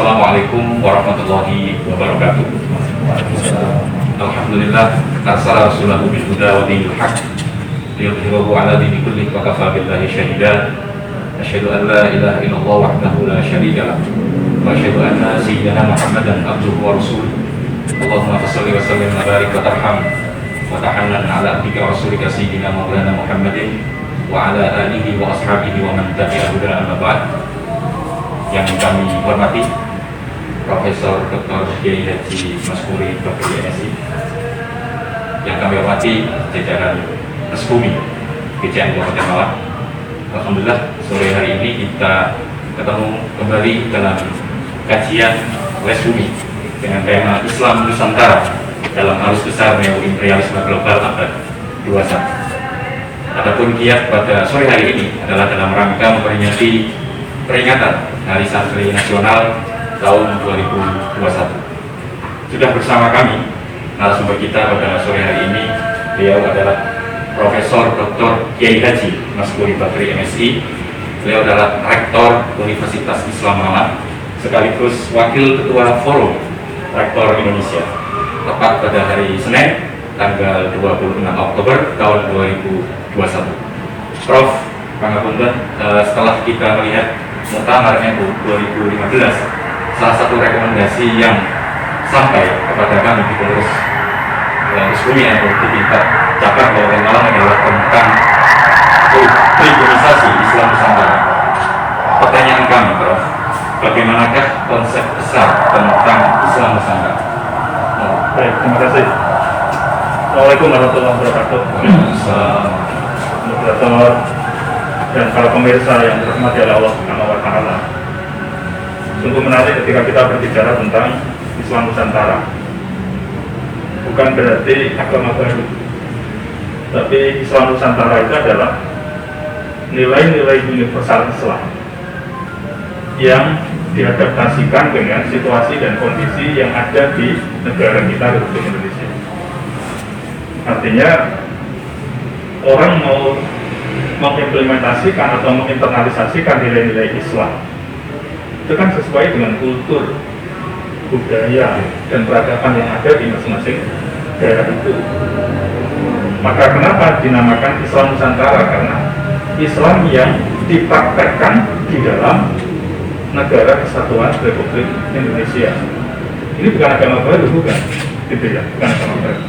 Assalamualaikum warahmatullahi wabarakatuh. Alhamdulillah, arsala rasulahu bil huda wa dinil haq liyudhhirahu ala dini kulli wa kafa billahi syahida. Asyhadu an la ilaha illallah wahdahu la syarika lah wa asyhadu anna sayyidina Muhammadan abduhu wa rasuluh. Allahumma shalli wa sallim wa barik wa tarham wa tahannan ala abdika wa rasulika sayyidina maulana Muhammadin wa ala alihi wa ashabihi wa man tabi'ahu ila amma ba'd. Yang kami hormati Profesor Dr. Kiai Haji Maskuri Bakri MSI, yang kami hormati jajaran Resbumi Kejayaan Kabupaten Malang. Alhamdulillah, sore hari ini kita ketemu kembali dalam kajian Resbumi dengan tema Islam Nusantara dalam arus besar neo-imperialisme global abad 21. Adapun kiat pada sore hari ini adalah dalam rangka memperingati peringatan Hari Santri Nasional tahun 2021. Sudah bersama kami narasumber kita pada sore hari ini. Beliau adalah Profesor Dr. Kiai Haji Maskuri Bakri MSI. Beliau adalah Rektor Universitas Islam Malang sekaligus Wakil Ketua Forum Rektor Indonesia. Tepat pada hari Senin tanggal 26 Oktober tahun 2021. Prof, pangapunten, setelah kita melihat Muktamar NU 2015, salah satu rekomendasi yang sampai kepada kami di pengurus Resbumi NU di tingkat cabang Kabupaten Malang adalah tentang tribunisasi Islam Nusantara. Pertanyaan kami, Prof, bagaimanakah konsep besar tentang Islam Nusantara? Baik, terima kasih. Assalamualaikum warahmatullahi wabarakatuh. Moderator dan para pemirsa yang dirahmati oleh Allah Subhanahu wa Ta'ala. Sungguh menarik ketika kita berbicara tentang Islam Nusantara. Bukan berarti agama baru, tapi Islam Nusantara itu adalah nilai-nilai universal Islam yang diadaptasikan dengan situasi dan kondisi yang ada di negara kita, Republik Indonesia. Artinya orang mau mengimplementasikan atau menginternalisasikan nilai-nilai Islam itu kan sesuai dengan kultur, budaya, dan peradaban yang ada di masing-masing daerah itu. Maka kenapa dinamakan Islam Nusantara? Karena Islam yang dipraktekkan di dalam negara kesatuan Republik Indonesia. Ini bukan agama baru, bukan, gitu ya, bukan agama baru.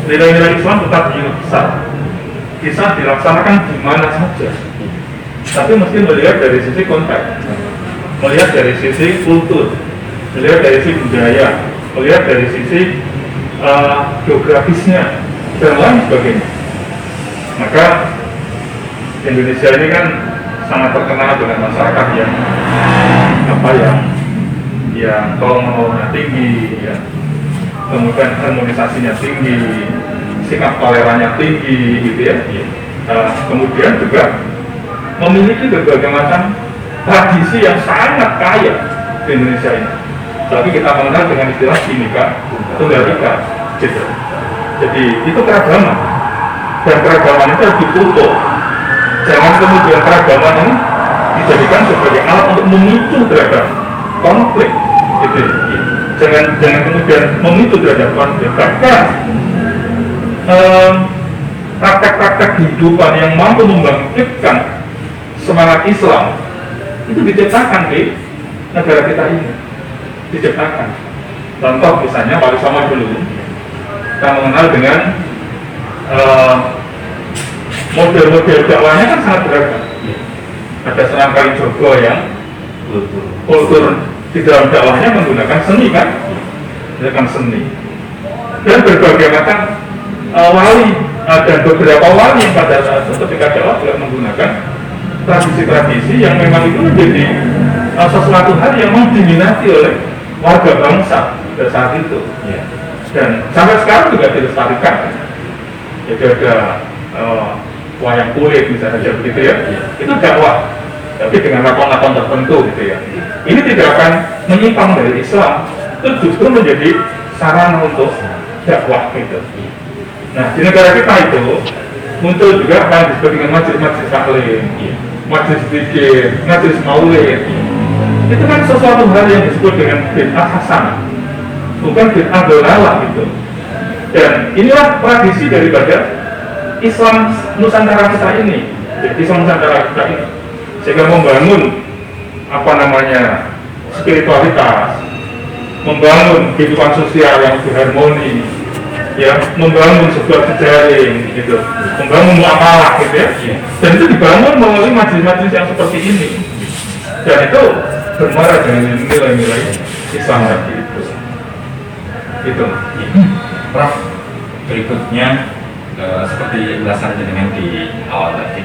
Nilai-nilai Islam tetap universal, bisa dilaksanakan di mana saja, tapi mesti melihat dari sisi konteks, melihat dari sisi kultur, melihat dari sisi budaya, melihat dari sisi geografisnya, dan lain sebagainya. Maka Indonesia ini kan sangat terkenal dengan masyarakat yang tolong-menolongnya tinggi, ya. Kemudian harmonisasinya tinggi, sikap tolerannya tinggi, gitu ya. Kemudian juga memiliki berbagai macam tradisi yang sangat kaya di Indonesia ini. Tapi kita mengenal dengan istilah Bhinneka Tunggal Ika, gitu. Jadi itu keragaman, dan keragaman itu harus ditutup. Jangan kemudian keragaman ini dijadikan sebagai alat untuk memicu terhadap konflik, gitu. Jangan kemudian memicu terhadap konflik. Bahkan praktek-praktek kehidupan yang mampu membangkitkan semangat Islam itu diciptakan di negara kita ini, diciptakan. Contoh misalnya Wali Songo dulu kita mengenal dengan model-model dakwahnya kan sangat beragam. Ada Sunan Kalijogo yang kultur di dalam dakwahnya menggunakan seni, kan, menggunakan seni, dan berbagai macam wali dan beberapa wali yang pada saat itu ketika dakwah juga menggunakan tradisi-tradisi yang memang itu menjadi sesuatu hal yang diminati oleh warga bangsa pada saat itu, dan sampai sekarang juga dilestarikan. Jadi ada wayang kulit misalnya, begitu ya, itu dakwah, tapi dengan lakon-lakon tertentu, gitu ya. Ini tidak akan menyimpang dari Islam, itu justru menjadi sarana untuk dakwah, gitu. Nah, di negara kita itu muncul juga apa yang disebut dengan majelis taklim, majelis zikir, majelis maulid. itu kan sesuatu hal yang disebut dengan bid'ah hasanah, bukan bid'ah dolalah gitu. Dan inilah tradisi daripada Islam Nusantara kita ini, Islam Nusantara kita ini, sehingga membangun spiritualitas, membangun kehidupan sosial yang berharmoni, ya, membangun sebuah jejaring gitu, membangun muamalah gitu ya. Dan itu dibangun melalui majelis-majelis yang seperti ini, dan itu bermuara dengan nilai-nilai Islam tadi itu. Prof, berikutnya seperti ulasan jenengan di awal tadi,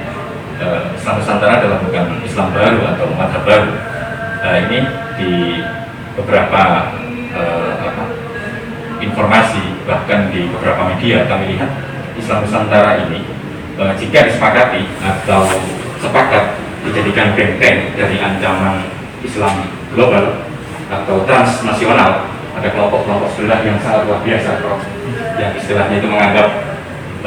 Islam Nusantara adalah bukan Islam baru atau mazhab baru. Ini di beberapa informasi, bahkan di beberapa media kami lihat Islam Nusantara ini jika disepakati atau sepakat dijadikan benteng dari ancaman Islam global atau transnasional, ada kelompok-kelompok sebelah yang sangat luar biasa, Prof, yang istilahnya itu menganggap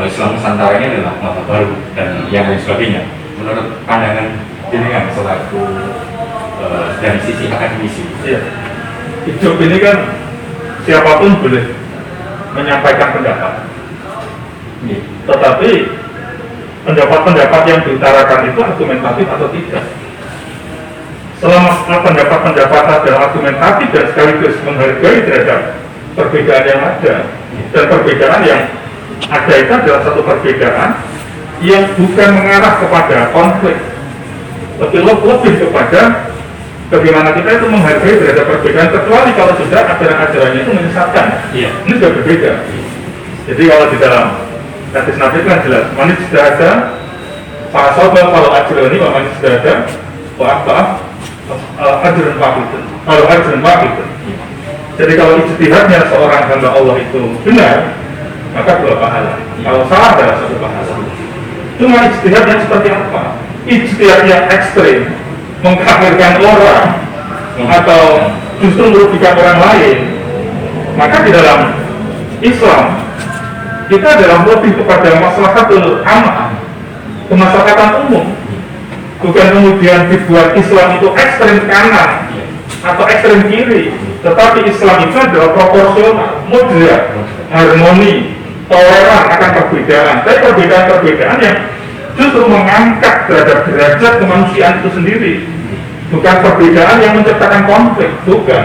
Islam Nusantara ini adalah mazhab baru dan yang lain sebagainya. Menurut pandangan jenengan selaku dari sisi akademisi, ya, hidup ini kan siapapun boleh menyampaikan pendapat, tetapi pendapat-pendapat yang diutarakan itu argumentatif atau tidak. Selama pendapat-pendapat adalah argumentatif dan sekaligus menghargai terhadap perbedaan yang ada, dan perbedaan yang ada itu adalah satu perbedaan yang bukan mengarah kepada konflik, lebih kepada bagaimana kita itu menghargai terhadap perbedaan, kecuali kalau sudah ajaran-ajarannya itu menyesatkan. Ini sudah berbeda. Jadi kalau di dalam hadis Nabi kan jelas, manis sudah ada, para sahabat kalau ajaran ini, manis sudah ada, ajaran wakil. Jadi kalau ijtihadnya seorang hamba Allah itu benar, maka 2 pahala. Kalau salah adalah 1 pahala. Cuma ijtihad yang seperti apa? Ijtihad yang ekstrim, mengkafirkan orang atau justru merugikan orang lain, maka di dalam Islam kita adalah lebih kepada maslahatul amah, kemaslahatan umum, bukan kemudian dibuat Islam itu ekstrem kanan atau ekstrem kiri, tetapi Islam itu adalah proporsional, moderat, harmoni, toleran akan perbedaan, tapi perbedaan-perbedaan yang justru mengangkat terhadap derajat kemanusiaan itu sendiri, bukan perbedaan yang menciptakan konflik, bukan.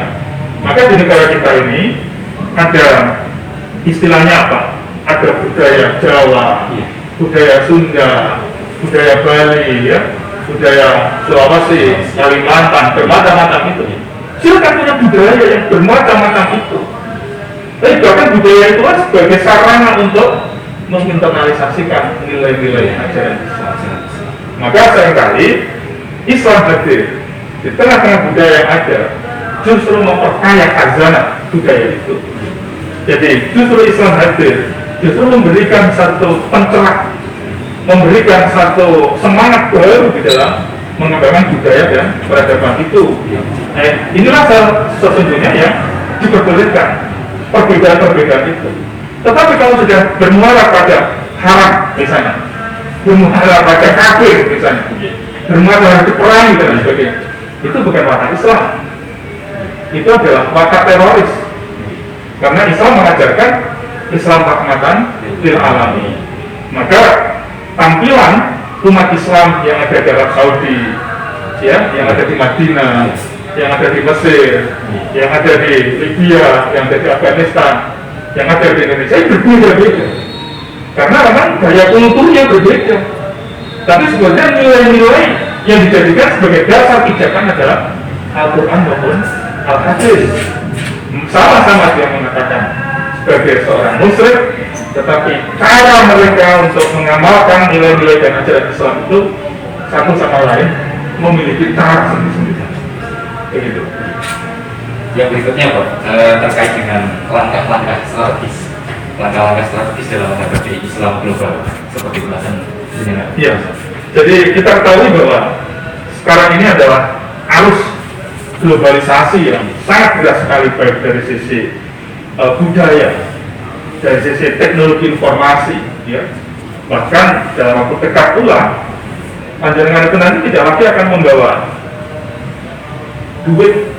Maka di negara kita ini ada istilahnya apa? Ada budaya Jawa, budaya Sunda, budaya Bali, ya, budaya Sulawesi, Kalimantan, bermacam-macam itu. Silakan punya budaya yang bermacam-macam itu. Tapi bahkan budaya itu sebagai sarana untuk menginternalisasikan nilai-nilai ajaran Islam. Maka seringkali Islam hadir di tengah-tengah budaya yang ada, justru memperkaya khazanah budaya itu. Jadi justru Islam hadir, justru memberikan satu pencerah, memberikan satu semangat baru di dalam mengembangkan budaya dan peradaban itu. Inilah sesungguhnya yang diperbolehkan perbedaan-perbedaan itu. Tetapi kalau sudah bermuara pada haram misalnya, bermuara pada kafir misalnya, bermuara pada perang dan sebagainya, itu bukan watak Islam. Itu adalah watak teroris. Karena Islam mengajarkan Islam rahmatan lil alamin. Maka tampilan umat Islam yang ada di Arab Saudi, ya, yang ada di Madinah, yang ada di Mesir, yang ada di Libya, yang ada di Afghanistan, yang ada di Indonesia itu berbeda-beda. Karena memang gaya kulturnya berbeda. Tapi sebenarnya nilai-nilai yang dijadikan sebagai dasar pijakan adalah Al-Quran maupun Al-Hadis. Sama-sama dia mengatakan sebagai seorang musyrik, tetapi cara mereka untuk mengamalkan nilai-nilai dan ajaran Islam itu satu sama lain memiliki cara sendiri-sendiri. Begitu. Yang berikutnya, Pak, terkait dengan langkah-langkah strategis dalam menghadapi Islam global seperti ulasan ini. Iya. Jadi kita ketahui bahwa sekarang ini adalah arus globalisasi yang sangat berat sekali, baik dari sisi budaya, dari sisi teknologi informasi, ya. Bahkan dalam waktu dekat pula panjenengan itu nanti tidak lagi akan membawa duit,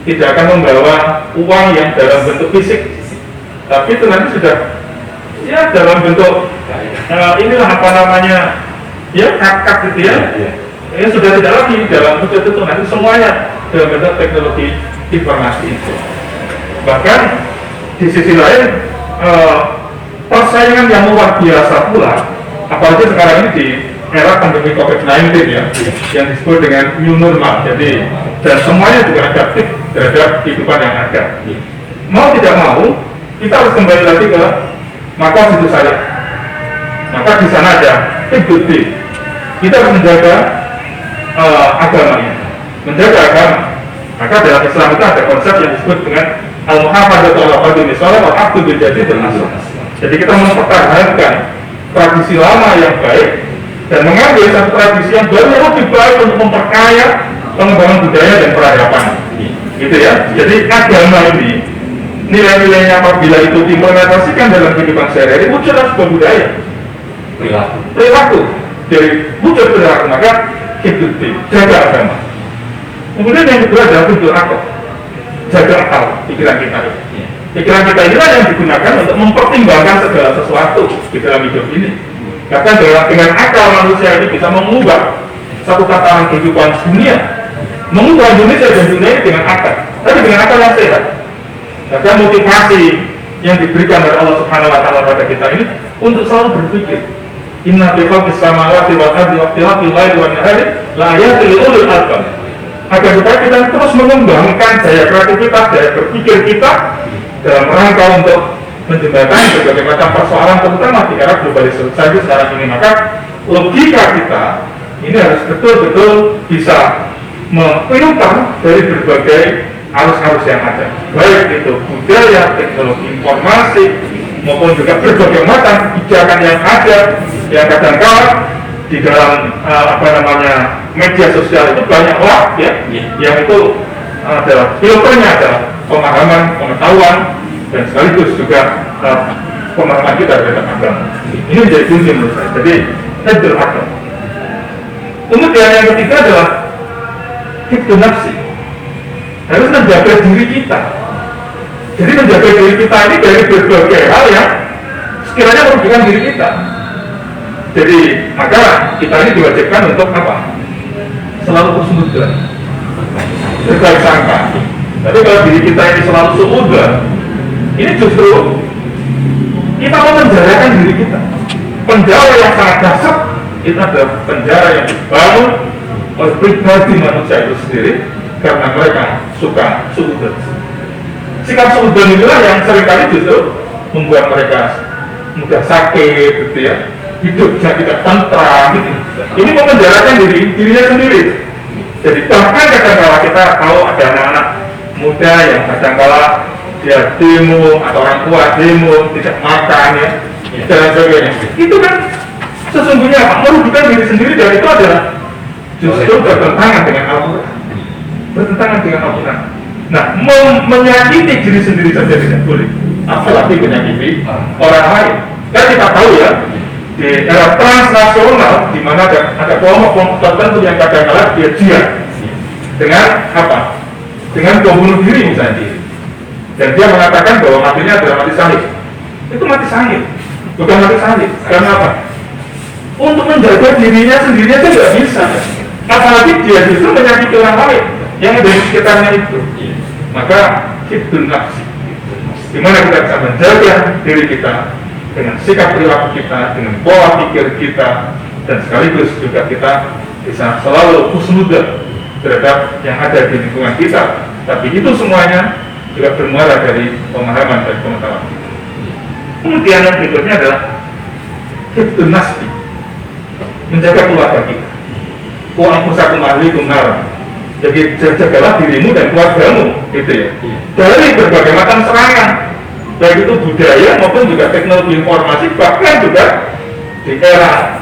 tidak akan membawa uang yang dalam bentuk fisik, tapi itu nanti sudah ya dalam bentuk inilah apa namanya ya kad gitu ya. Ya sudah tidak lagi dalam bentuk itu, nanti semuanya dalam bentuk teknologi informasi itu. Bahkan di sisi lain persaingan yang luar biasa pula, apalagi sekarang ini di era pandemi COVID-19 ya, yang disebut dengan new normal. Jadi dan semuanya juga adaptif terhadap kehidupan yang ada. Mau tidak mau, kita harus kembali lagi ke maka situ saya. Maka di sana ada hibduddi. Kita harus menjaga agama ini, menjaga agama. Maka dalam Islam itu ada konsep yang disebut dengan al-muhafadzatu ala qadimi shalah wal aqdu bil jadid dan asal. Jadi kita mempertahankan tradisi lama yang baik dan mengambil satu tradisi yang baru yang lebih baik untuk memperkaya pengembangan budaya dan peradaban. Gitu ya. Jadi agama ini nilai-nilainya apabila itu diimplementasikan dalam kehidupan sehari-hari wujud sebuah budaya, perilaku dari wujud perilaku, maka hibduddi, jaga agama. Kemudian yang kedua adalah hibdul akal, jaga akal pikiran kita. Pikiran kita inilah yang digunakan untuk mempertimbangkan segala sesuatu di dalam hidup ini. Bahkan dengan akal manusia ini bisa mengubah satu tatanan kehidupan dunia, mengubah Indonesia dan dunia ini dengan akal, tapi dengan akal yang sehat. Bahkan motivasi yang diberikan oleh Allah Subhanahu wa Ta'ala pada kita ini untuk selalu berpikir, inna fi khalqis samawati wal ardi wa ikhtilafil laili wan nahari la ayatin li ulil albab. Agar supaya kita terus mengembangkan daya kreativitas, daya berpikir kita dalam rangka untuk menjembatani berbagai macam persoalan, terutama di era globalisasi sekarang ini. Maka logika kita ini harus betul-betul bisa memfilter dari berbagai arus-arus yang ada, baik itu budaya, teknologi informasi, maupun juga berbagai macam kebijakan yang ada, yang kadang-kala di dalam media sosial itu banyak hoax ya, yang itu adalah filternya adalah pemahaman, pengetahuan, dan sekaligus juga pemahaman kita terhadap agama. Ini menjadi kunci menurut saya. Jadi hibdul akal. Kemudian yang ketiga adalah hibdun nafsi. Harus menjaga diri kita. Jadi menjaga diri kita ini dari berbagai hal yang sekiranya merugikan diri kita. Jadi maka kita ini diwajibkan untuk apa? Selalu husnudzon, berbaik sangka. Tapi kalau diri kita ini selalu suudzon, ini justru kita mau menjarakan diri kita. Penjara yang sangat dasar itu adalah penjara yang dibangun oleh pribadi manusia itu sendiri karena mereka suka suudzon. Sikap suudzon inilah yang seringkali justru membuat mereka mudah sakit, gitu ya, hidupnya tidak tentram, gitu. Ini memenjarakan dirinya sendiri. Jadi bahkan kadang-kala kita tahu ada anak-anak muda yang kadang-kala dia demo atau orang tua demo tidak makan ya, dan sebagainya. Itu kan sesungguhnya merugikan diri sendiri, dan itu adalah justru bertentangan dengan Al-Quran. Bertentangan dengan Al-Quran. Nah, menyakiti diri sendiri saja tidak boleh, apalagi menyakiti orang lain. Kan kita tahu ya, di era transnasional di mana ada kelompok tertentu yang kadang-kala dia jihad dengan apa? Dengan bom bunuh diri misalnya. Dan dia mengatakan bahwa matinya adalah mati syahid. Itu mati syahid, bukan mati syahid. Karena apa? Untuk menjaga dirinya sendirinya itu tidak bisa. Apalagi dia justru menyakiti orang lain yang ada di sekitarnya itu. Maka hibdun nafsi, di mana kita bisa menjaga diri kita dengan sikap perilaku kita, dengan pola pikir kita, dan sekaligus juga kita bisa selalu husnudzon terhadap yang ada di lingkungan kita. Tapi itu semuanya juga bermula dari pemahaman dan pengetahuan kita. Kemudian yang berikutnya adalah hibdun nasbi, menjaga keluarga kita. Wa anfusakum ahlikum nar. Jadi jagalah dirimu dan keluargamu, gitu ya. Dari berbagai macam serangan, baik itu budaya maupun juga teknologi informasi, bahkan juga di era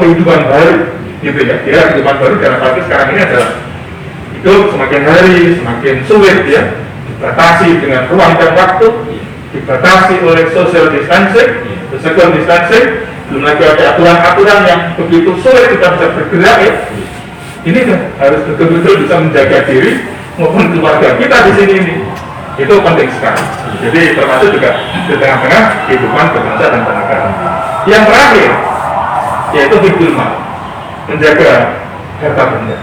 kehidupan baru, gitu ya. Di era kehidupan baru dalam arti sekarang ini adalah itu semakin hari semakin sulit ya, dibatasi dengan ruang dan waktu, dibatasi oleh social distancing, physical distancing, belum lagi ada aturan-aturan yang begitu sulit kita bisa bergerak ya. Ini harus betul-betul bisa menjaga diri maupun keluarga kita di sini ini. Itu penting sekali. Jadi termasuk juga di tengah-tengah kehidupan berbangsa dan bernegara. Yang terakhir yaitu hibdul mal, menjaga harta benda,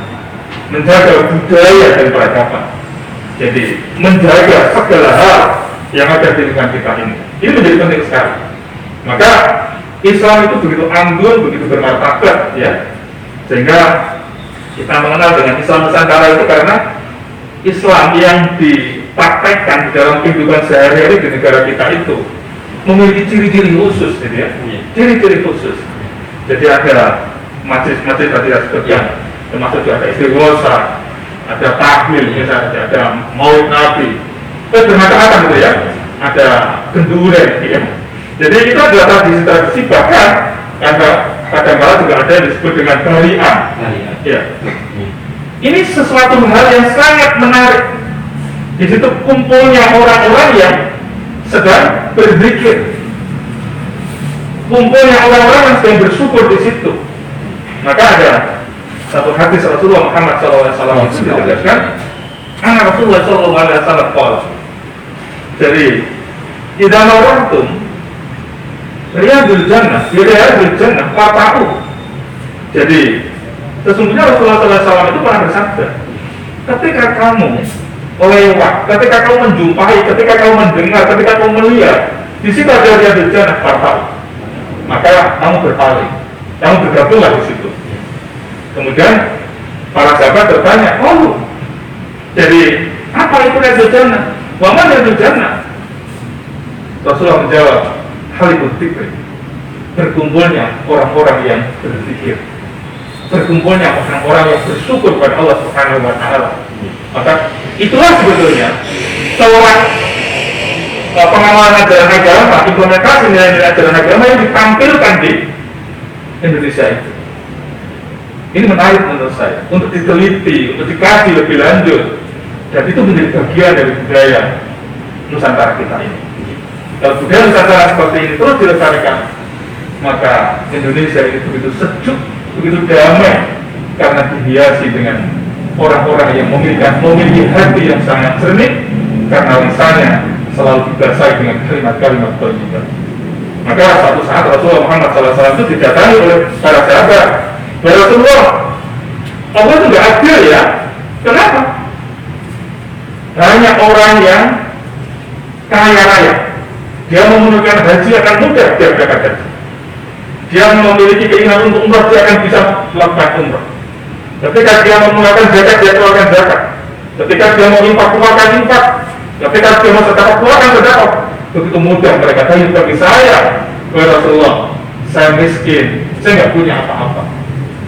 menjaga budaya dan peradaban. Jadi menjaga segala hal yang ada di lingkungan kita ini menjadi penting sekali. Maka Islam itu begitu anggun, begitu bermartabat, ya, sehingga kita mengenal dengan Islam Nusantara itu karena Islam yang dipraktekkan di dalam kehidupan sehari-hari di negara kita itu memiliki ciri-ciri khusus, gitu ya, ciri-ciri khusus. Jadi ada masjid-masjid tadi yang termasuk juga ada istighosa, ada tahlil misalnya, ada maulid nabi, bermacam-macam gitu ya, ada genduren, ya. Jadi itu adalah tradisi-tradisi, bahkan kadang-kadang juga ada yang disebut dengan barian. Ya. Ini sesuatu hal yang sangat menarik. Di situ kumpulnya orang-orang yang sedang berzikir, kumpulnya orang-orang yang sedang bersyukur di situ. Maka ada satu hadis Rasulullah Muhammad SAW itu ditegaskan, anak Rasulullah SAW. Jadi idza marartum riyadul jannah, riyadul jannah fatahu. Jadi sesungguhnya Rasulullah SAW itu pernah bersabda, ketika kamu lewat, ketika kamu menjumpai, ketika kamu mendengar, ketika kamu melihat di situ ada riyadul jannah fatahu, maka kamu berpaling, kamu bergabunglah di situ. Kemudian para sahabat bertanya, oh, jadi apa itu riyadul jannah? Wa ma riyadul jannah? Rasulullah menjawab, halibut dzikr, berkumpulnya orang-orang yang berzikir, berkumpulnya orang-orang yang bersyukur kepada Allah Subhanahu wa Ta'ala. Maka itulah sebetulnya seorang pengamalan ajaran agama, implementasi nilai-nilai ajaran agama yang ditampilkan di Indonesia itu. Ini menarik menurut saya untuk diteliti, untuk dikaji lebih lanjut, dan itu menjadi bagian dari budaya Nusantara kita ini. Kalau budaya Nusantara seperti ini terus dilestarikan, maka Indonesia ini begitu sejuk, begitu damai, karena dihiasi dengan orang-orang yang memiliki hati yang sangat jernih, karena lisannya selalu dibasahi dengan kalimat-kalimat thayyibah. Maka suatu saat Rasulullah Muhammad SAW itu didatangi oleh para sahabat, ya Rasulullah, Allah itu nggak adil ya? Kenapa? Hanya orang yang kaya raya, dia memenuhkan haji akan mudah dia berangkat haji. Dia memiliki keinginan untuk umrah, dia akan bisa melakukan umrah. Ketika dia menggunakan zakat, dia keluarkan zakat. Ketika dia mau infak, keluarkan infak. Ketika dia mau sedekah, keluarkan sedekah. Begitu mudah mereka. Tapi bagi saya, ya Rasulullah, saya miskin, saya nggak punya apa-apa.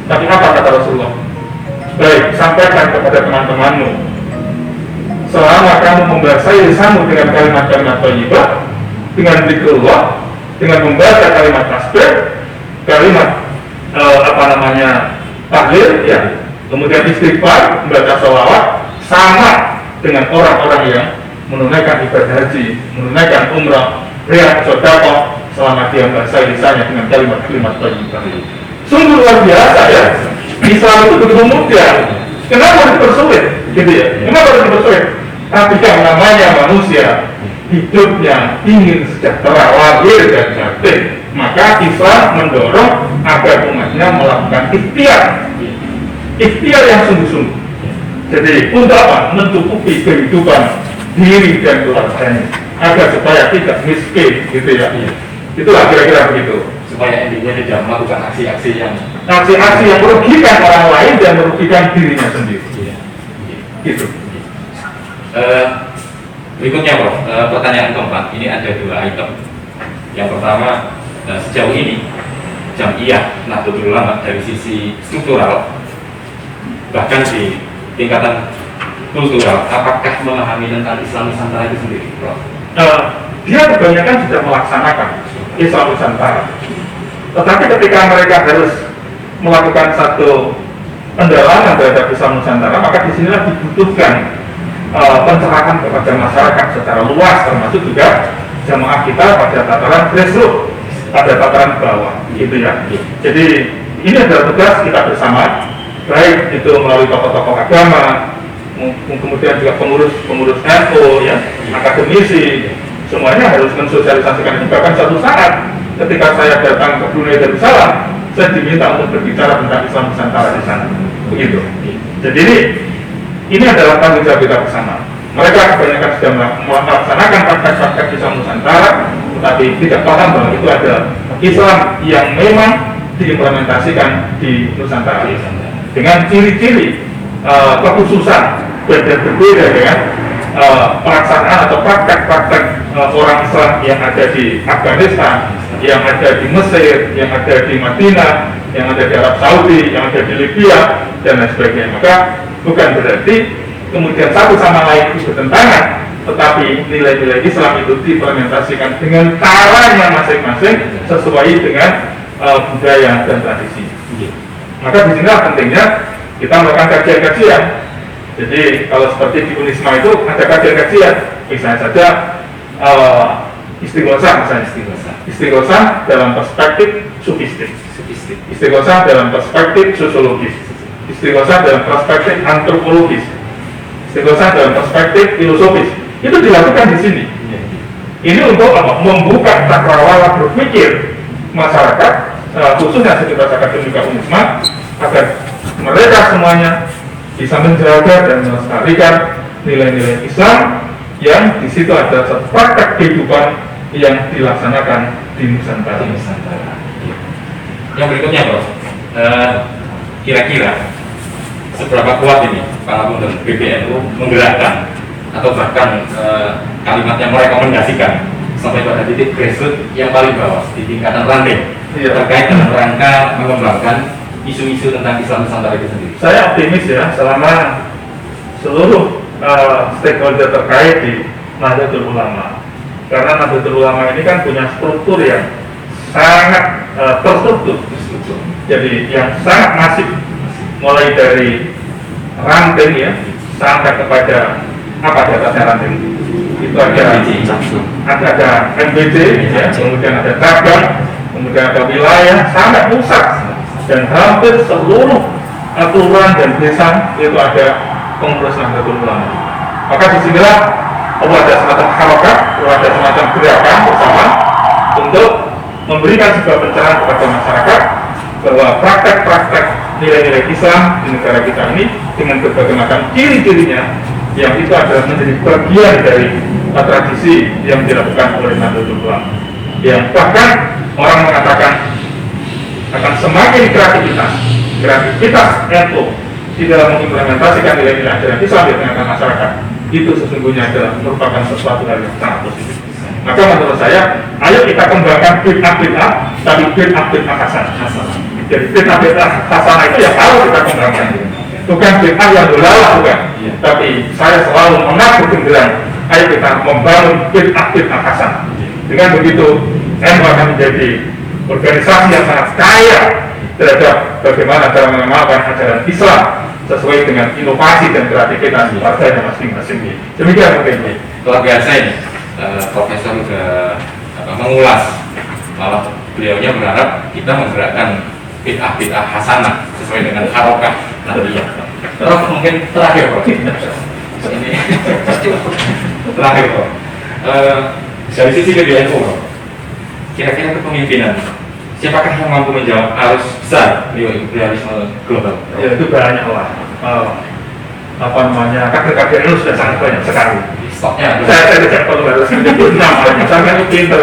Tapi apa kata Rasulullah? Baik, sampaikan kepada teman-temanmu, selama kamu membasahi lisanmu dengan kalimat-kalimat thayyibah, dengan zikrullah, dengan membaca kalimat tasbih, kalimat tahlil, ya, kemudian istighfar, membaca sholawat, sama dengan orang-orang yang menunaikan ibadah haji, menunaikan umrah, riyad, sedekah, selama dia membasahi lisannya dengan kalimat-kalimat thayyibah. Sungguh luar biasa ya. Islam itu begitu mudah. Kenapa harus dipersulit? Gitu ya. Kenapa harus dipersulit? Tapi yang namanya manusia hidupnya ingin sejahtera, lahir dan batin, maka Islam mendorong agar umatnya melakukan ikhtiar yang sungguh-sungguh. Jadi untuk apa? Mencukupi kehidupan diri dan keluarganya, agar supaya tidak miskin, gitu ya. Itulah kira-kira begitu. Supaya intinya tidak melakukan aksi-aksi yang merugikan orang lain dan merugikan dirinya sendiri. Gitu. Berikutnya Prof, pertanyaan keempat. Ini ada dua item. Yang pertama, sejauh ini Jam'iyah Nahdlatul Ulama dari sisi struktural, bahkan di tingkatan kultural, apakah memahami tentang Islam Nusantara itu sendiri, Prof? Dia kebanyakan sudah melaksanakan Islam Nusantara. Tetapi ketika mereka harus melakukan satu pendalaman terhadap Islam Nusantara, maka disinilah dibutuhkan pencerahan kepada masyarakat secara luas, termasuk juga jamaah kita pada tataran grassroots, pada tataran bawah, gitu ya. Jadi ini adalah tugas kita bersama, baik itu melalui tokoh-tokoh agama, kemudian juga pengurus NU ya, akademisi, semuanya harus mensosialisasikan ini. Bahkan satu saat ketika saya datang ke Brunei Darussalam, saya diminta untuk berbicara tentang Islam Nusantara di sana. Begitu. Jadi ini adalah tanggung jawab kita bersama. Mereka kebanyakan sudah melaksanakan praktek-praktek Islam Nusantara, tetapi tidak paham bahwa itu ada Islam yang memang diimplementasikan di Nusantara dengan ciri-ciri kekhususan dan berbeda dengan pelaksanaan atau praktek-praktek orang Islam yang ada di Afghanistan, yang ada di Mesir, yang ada di Madinah, yang ada di Arab Saudi, yang ada di Libya, dan lain sebagainya. Maka bukan berarti kemudian satu sama lain itu bertentangan, tetapi nilai-nilai Islam itu diimplementasikan dengan caranya masing-masing sesuai dengan budaya dan tradisi. Maka di sini pentingnya kita melakukan kajian-kajian. Jadi kalau seperti di Unisma itu ada kajian-kajian, misalnya saja istighosah misalnya, istighosah dalam perspektif sufistik, istighosah dalam perspektif sosiologis, istighosah dalam perspektif antropologis, istighosah dalam perspektif filosofis. Itu dilakukan di sini. Ini untuk apa? Membuka cakrawala berpikir masyarakat, khususnya sekitar akademika Unisma, agar mereka semuanya bisa menjaga dan melestarikan nilai-nilai Islam yang di situ ada praktek kehidupan yang dilaksanakan di Nusantara. Yang berikutnya, Bro, kira-kira seberapa kuat ini para pengurus PBNU menggerakkan atau bahkan kalimatnya merekomendasikan sampai pada titik grassroots yang paling bawah di tingkatan ranting terkait dengan rangka mengembangkan isu-isu tentang Islam Nusantara itu sendiri? Saya optimis ya, selama seluruh stakeholder terkait di Nahdlatul Ulama, karena Nahdlatul Ulama ini kan punya struktur yang sangat terstruktur, jadi yang sangat masif, mulai dari ranting ya sampai kepada apa di atasnya ranting itu ada MBJ ya, kemudian ada cabang, kemudian ada wilayah sampai pusat, dan hampir seluruh kelurahan dan desa itu ada pengurus Nahdlatul Ulama. Maka disinilah ada semacam harokat, ada semacam gerakan bersama untuk memberikan sebuah pencerahan kepada masyarakat bahwa praktek-praktek nilai-nilai Islam di negara kita ini dengan berbagai macam ciri-cirinya yang itu adalah menjadi bagian dari tradisi yang dilakukan oleh Nahdlatul Ulama, yang bahkan orang mengatakan akan semakin kreativitas NU di dalam mengimplementasikan nilai-nilai ajaran Islam di tengah masyarakat itu sesungguhnya adalah merupakan sesuatu hal yang sangat positif. Maka menurut saya, ayo kita kembangkan bid'ah, tapi bid'ah hasanah. Jadi bid'ah hasanah itu yang harus kita kembangkan, bukan bid'ah yang dolala, bukan. Tapi saya selalu mengaku genderang, ayo kita membangun bid'ah hasanah. Dengan begitu, NU akan menjadi organisasi yang sangat kaya terhadap bagaimana cara mengamalkan ajaran Islam sesuai dengan inovasi dan kreativitas partainya masing-masing. Demikian mungkin. Luar biasa ini, Profesor juga mengulas, malah beliaunya berharap kita menggerakkan bid'ah hasanah sesuai dengan harokah nantinya. Terus mungkin terakhir, Prof. Ini terakhir, Prof. Dari sisi PBNU, Prof, kira-kira kepemimpinan siapakah yang mampu menjawab arus besar neoliberalisme global? Ya itu banyak lah. Kader-kader itu sudah sangat banyak sekali. Stoknya saya tidak perlu harus menyebut namanya, saya itu pinter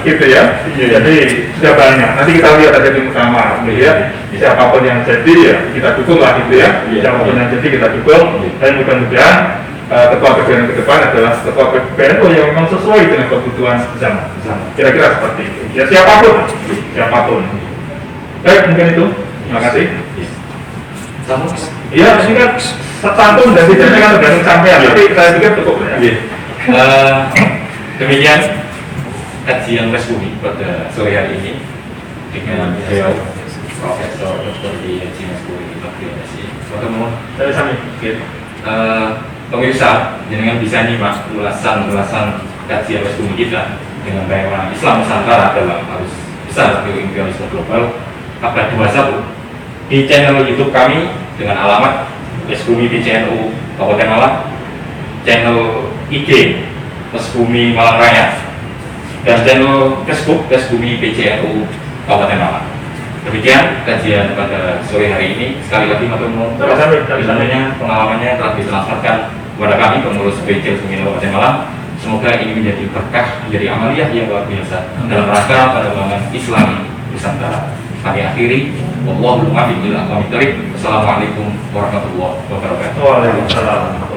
gitu ya. Jadi sudah banyak. Nanti kita lihat aja di muktamar, gitu ya. Siapapun yang jadi ya kita dukung lah gitu ya. Siapapun yang jadi kita dukung. Dan mudah-mudahan ketua PBNU ke depan adalah ketua PBNU yang memang sesuai dengan kebutuhan bersama. Kira-kira seperti itu. Ya siapapun. Baik, mungkin itu. Terima kasih. Iya, ini kan santun dan tidaknya kan tergantung sampean. Tapi saya pikir cukup ya. Demikian kajian Mas Bumi pada sore hari ini dengan beliau Profesor Dr. Haji Mas Bumi Abdilasi. Ketemu Dari sami. Pemirsa, jangan bisa nyimak ulasan kajian Mas Bumi kita dengan tema Islam Nusantara dalam arus besar neoliberalisme global abad 21 di channel YouTube kami dengan alamat Mas Bumi PCNU Kabupaten Malang, channel IG Kes Bumi Malang Raya, dan channel Facebook Kes Bumi PCNU Kabupaten Malang. Demikian kajian pada sore hari ini. Sekali lagi matur nuwun ilmunya, pengalamannya telah ditransferkan kepada kami pengurus PCNU Kabupaten Malang. Semoga ini menjadi berkah, menjadi amaliyah yang luar biasa dalam rangka pengembangan Islam Nusantara. Kami akhiri. Wallahu a'lam bishawab. Assalamualaikum warahmatullahi wabarakatuh. Waalaikumsalam.